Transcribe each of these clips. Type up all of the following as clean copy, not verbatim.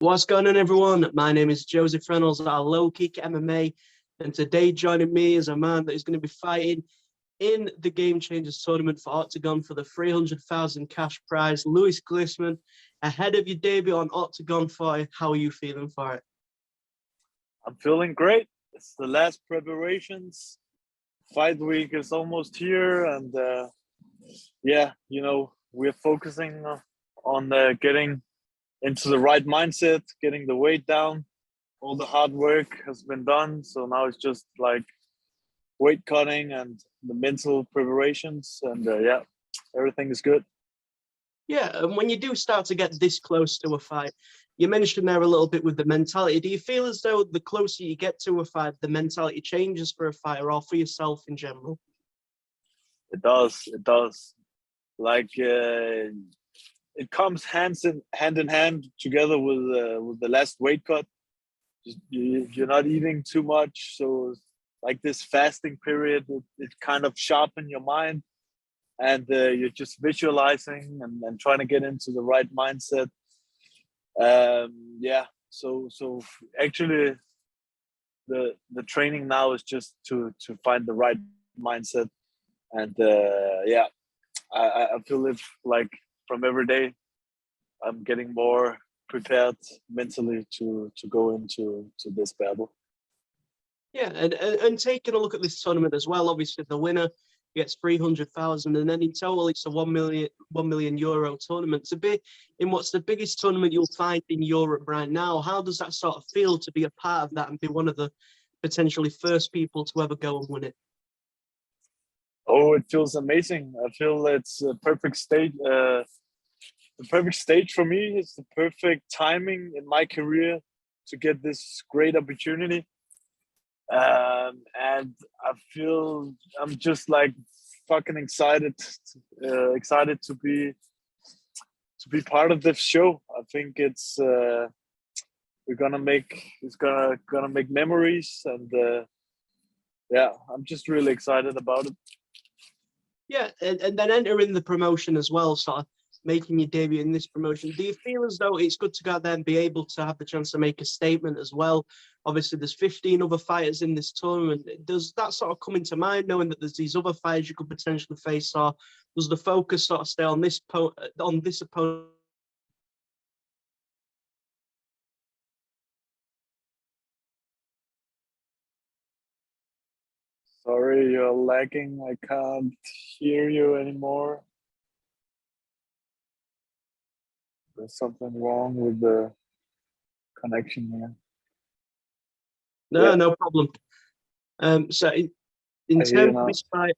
What's going on, everyone? My name is Joe Reynolds of LowKickMMA, and today joining me is a man that is going to be fighting in the Game Changers tournament for Oktagon for the 300,000 cash prize. Louis Glismann, ahead of your debut on Oktagon fight, how are you feeling for it? I'm feeling great. It's the last preparations. Fight week is almost here, and we're focusing on getting into the right mindset, getting the weight down. All the hard work has been done, so now it's just like weight cutting and the mental preparations, and everything is good. Yeah, and when you do start to get this close to a fight, you mentioned there a little bit with the mentality. Do you feel as though the closer you get to a fight, the mentality changes for a fighter or for yourself in general? It does. It does. Like it comes hand in hand together with the last weight cut. You're not eating too much, so like this fasting period, it kind of sharpen your mind, and you're just visualizing and trying to get into the right mindset. So actually, the training now is just to find the right mindset, and I feel it like from every day I'm getting more prepared mentally to go into this battle. Yeah, and taking a look at this tournament as well, obviously the winner gets 300,000, and then in total it's a 1 million euro tournament. To be in what's the biggest tournament you'll find in Europe right now, how does that sort of feel to be a part of that and be one of the potentially first people to ever go and win it? Oh, it feels amazing. I feel it's a perfect stage. The perfect stage for me. It's the perfect timing in my career to get this great opportunity. And I feel I'm just like fucking excited to be part of this show. I think it's gonna make memories, and I'm just really excited about it. Yeah, and then entering the promotion as well, sort of making your debut in this promotion. Do you feel as though it's good to go out there and be able to have the chance to make a statement as well? Obviously, there's 15 other fighters in this tournament. Does that sort of come into mind, knowing that there's these other fighters you could potentially face, or does the focus sort of stay on this opponent? Sorry, you're lagging. I can't hear you anymore. There's something wrong with the connection here. No problem. So in terms of this fight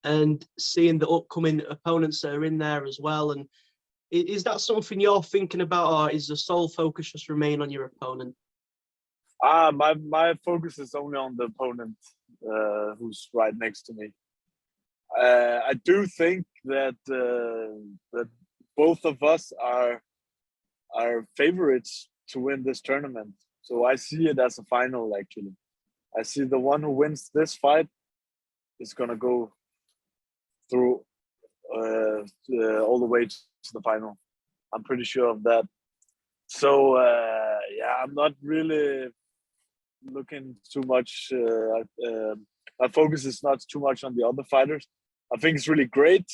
and seeing the upcoming opponents that are in there as well, and is that something you're thinking about, or is the sole focus just remain on your opponent? My focus is only on the opponent who's right next to me. I do think that both of us are favorites to win this tournament. So I see it as a final, actually. I see the one who wins this fight is gonna go through all the way to the final. I'm pretty sure of that. So I'm not really looking too much. My focus is not too much on the other fighters. I think it's really great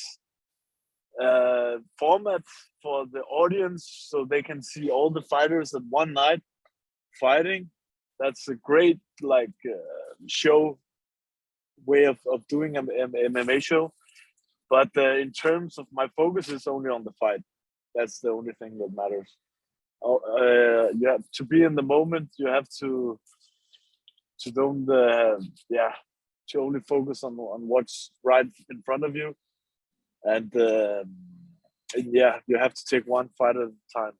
format for the audience, so they can see all the fighters at one night fighting. That's a great show way of doing an MMA show. But in terms of my focus is only on the fight. That's the only thing that matters. You have to be in the moment. You have to don't to only focus on what's right in front of you, and you have to take one fight at a time.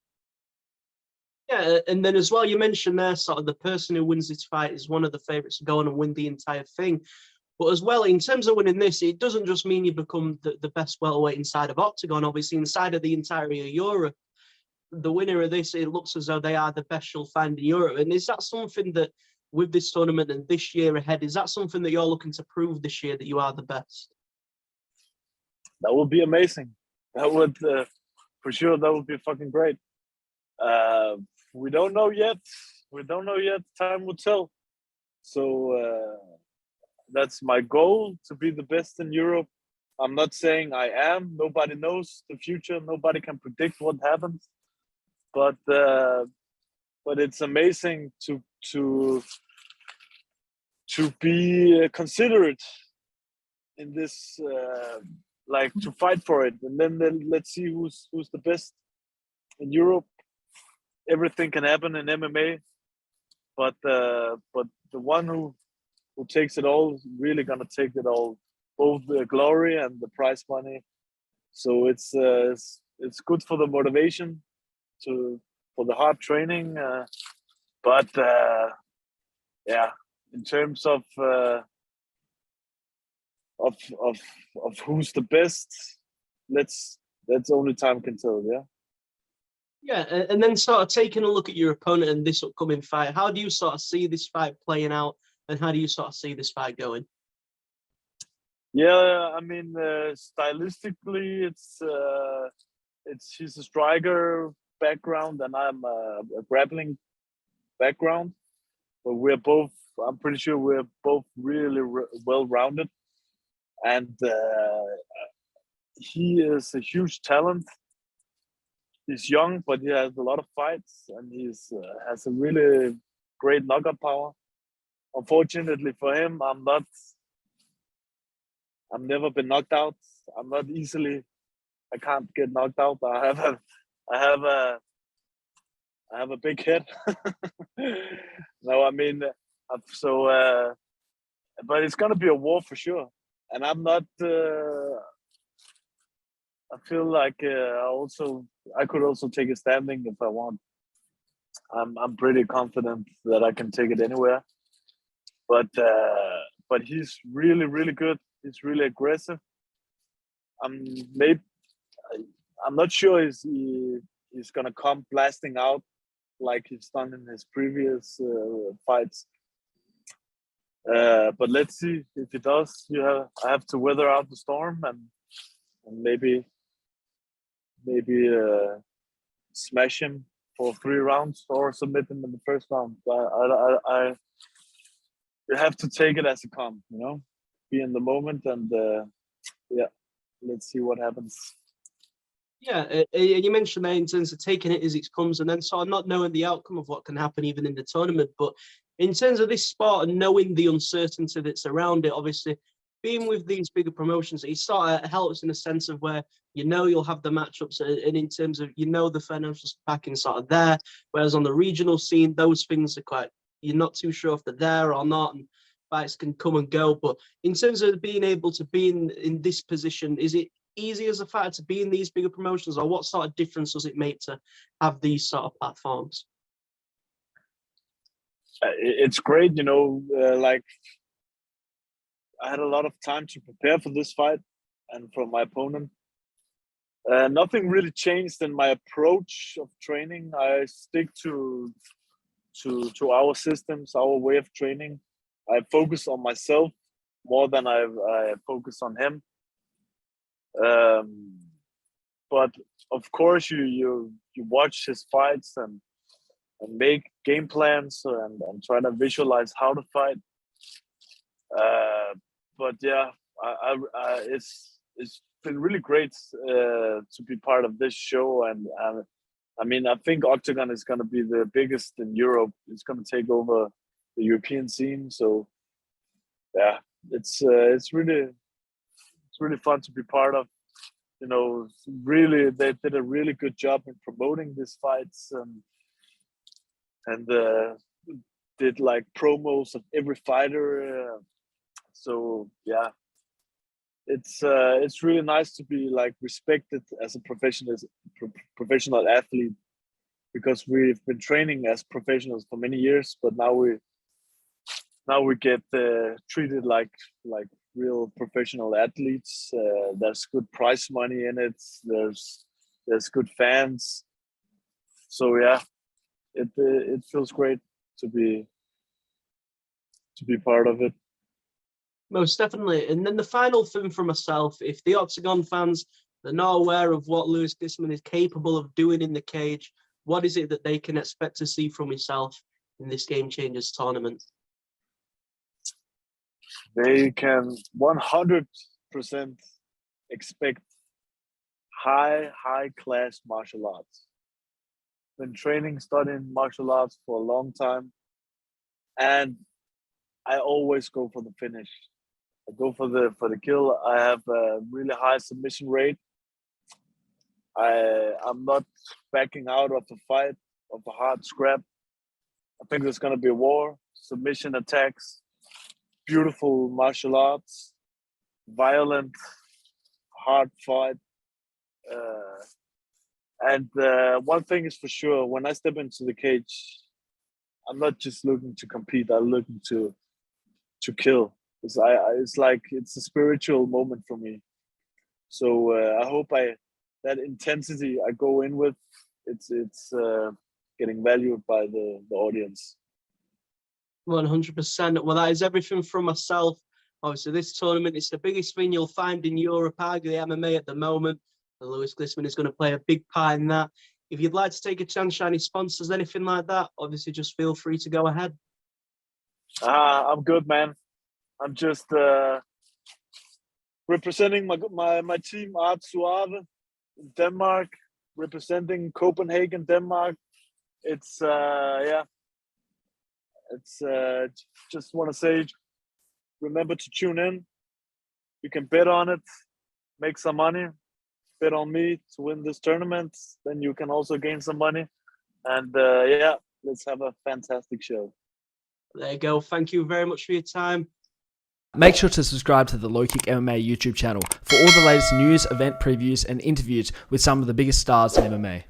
Yeah, and then as well, you mentioned there sort of the person who wins this fight is one of the favorites to go on and win the entire thing. But as well, in terms of winning this, it doesn't just mean you become the best welterweight inside of Oktagon. Obviously, inside of the entirety of Europe, the winner of this, it looks as though they are the best you'll find in Europe. And is that something that, with this tournament and this year ahead, is that something that you're looking to prove this year, that you are the best? That would be amazing. That would, for sure, that would be fucking great. we don't know yet. We don't know yet. Time will tell. So that's my goal, to be the best in Europe. I'm not saying I am. Nobody knows the future. Nobody can predict what happens. But it's amazing to be considered in this, like, to fight for it, and then let's see who's the best in Europe. Everything can happen in MMA, but the one who takes it all is really gonna take it all, both the glory and the prize money. So it's good for the motivation, for the hard training, but yeah, in terms of who's the best, that's only time can tell. Yeah, and then sort of taking a look at your opponent in this upcoming fight, how do you sort of see this fight playing out, and how do you sort of see this fight going? Yeah, I mean, stylistically, he's a striker background, and I'm a grappling background, but I'm pretty sure we're both really well-rounded, and he is a huge talent. He's young, but he has a lot of fights, and he's has a really great knockout power. Unfortunately for him, I've never been knocked out. I can't get knocked out. I have a big head. No, I mean, but it's gonna be a war for sure. And I'm not. I feel like I could also take a standing if I want. I'm pretty confident that I can take it anywhere. But he's really, really good. He's really aggressive. I'm not sure he's gonna come blasting out like he's done in his previous fights. But let's see if he does. I have to weather out the storm and maybe smash him for 3 rounds or submit him in the first round. But you have to take it as it comes, be in the moment, and yeah, let's see what happens. Yeah, you mentioned there in terms of taking it as it comes, and then sort of not knowing the outcome of what can happen even in the tournament. But in terms of this sport and knowing the uncertainty that's around it, obviously being with these bigger promotions, it sort of helps in a sense of where you'll have the matchups, and in terms of the financial backing sort of there. Whereas on the regional scene, those things are you're not too sure if they're there or not, and fights can come and go. But in terms of being able to be in this position, is it easy as a fighter to be in these bigger promotions, or what sort of difference does it make to have these sort of platforms? It's great, like, I had a lot of time to prepare for this fight and for my opponent. Nothing really changed in my approach of training. I stick to our systems, our way of training. I focus on myself more than I focus on him. But of course, you watch his fights and make game plans and try to visualize how to fight. But yeah, it's been really great to be part of this show, and I mean, I think Oktagon is going to be the biggest in Europe. It's going to take over the European scene. So yeah, it's really fun to be part of. Really, they did a really good job in promoting these fights, and did like promos of every fighter. So yeah, it's really nice to be like respected as a professional athlete, because we've been training as professionals for many years, but now we get treated like real professional athletes. There's good prize money in it. There's good fans. So yeah, it feels great to be part of it. Most definitely. And then the final thing for myself, if the Oktagon fans, they're not aware of what Glismann is capable of doing in the cage, what is it that they can expect to see from yourself in this Game Changers tournament? They can 100% expect high class martial arts. Been training, studying martial arts for a long time, and I always go for the finish. I go for the kill. I have a really high submission rate. I'm not backing out of a fight, of a hard scrap. I think there's gonna be a war, submission attacks, beautiful martial arts, violent, hard fight. And one thing is for sure, when I step into the cage, I'm not just looking to compete, I'm looking to kill. It's like, it's a spiritual moment for me. So I hope that intensity I go in with, it's getting valued by the audience. 100%. Well, that is everything from myself. Obviously, this tournament is the biggest thing you'll find in Europe, arguably MMA at the moment. And Lewis Glismann is going to play a big part in that. If you'd like to take a chance on any sponsors, anything like that, obviously just feel free to go ahead. I'm good, man. I'm just representing my team, Art Suave, in Denmark, representing Copenhagen, Denmark. It's just want to say, remember to tune in. You can bet on it, make some money. Bet on me to win this tournament, then you can also gain some money. And let's have a fantastic show. There you go. Thank you very much for your time. Make sure to subscribe to the LowKickMMA YouTube channel for all the latest news, event previews, and interviews with some of the biggest stars in MMA.